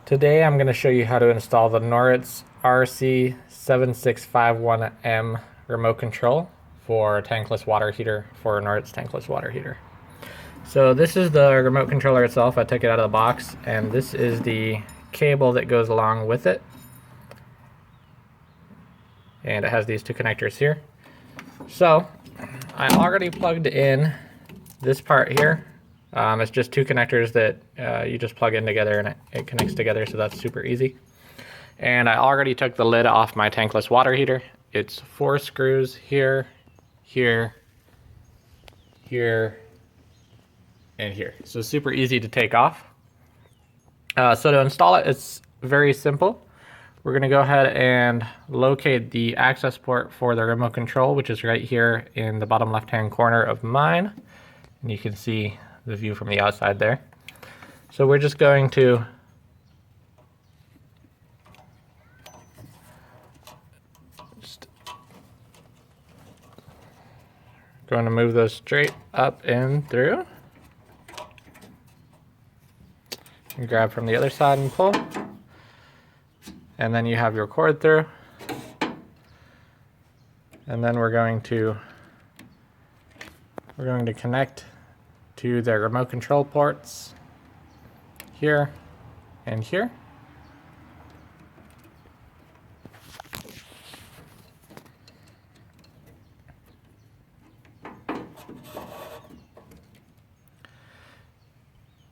Today I'm going to show you how to install the Noritz RC-7651 M remote control for tankless water heater for Noritz tankless water heater. So this is the remote controller itself. I took it out of the box, and this is the cable that goes along with it. And it has these two connectors here. So I already plugged in this part here. It's just two connectors that you just plug in together and it connects together, so that's super easy. And I already took the lid off my tankless water heater. It's 4 screws here, here, here, and here. So super easy to take off. So to install it, it's very simple. We're going to go ahead and locate the access port for the remote control, which is right here in the bottom left-hand corner of mine. And you can see the view from the outside there. So we're just going to move those straight up and through. And grab from the other side and pull. And then you have your cord through. And then we're going to connect to the remote control ports here and here.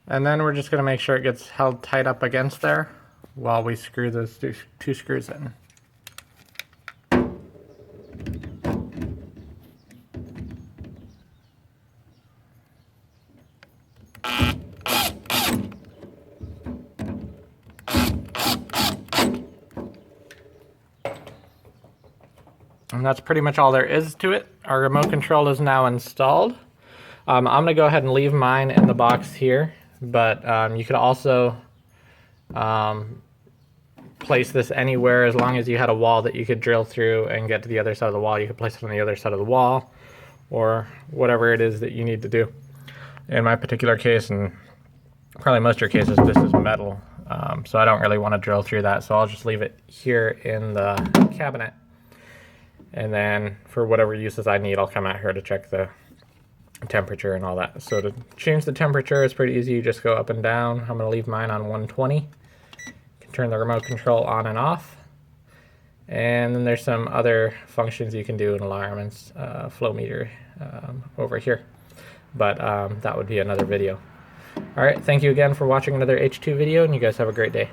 And then we're just going to make sure it gets held tight up against there while we screw those two screws in. And that's pretty much all there is to it. Our remote control is now installed. I'm going to go ahead and leave mine in the box here, but you could also place this anywhere. As long as you had a wall that you could drill through and get to the other side of the wall, you could place it on the other side of the wall, or whatever it is that you need to do. In my particular case, and probably most of your cases, this is metal, so I don't really want to drill through that, so I'll just leave it here in the cabinet. And then for whatever uses I need, I'll come out here to check the temperature and all that. So to change the temperature, it's pretty easy. You just go up and down. I'm going to leave mine on 120. You can turn the remote control on and off. And then there's some other functions you can do in alarms, flow meter over here. But that would be another video. All right, thank you again for watching another H2 video, and you guys have a great day.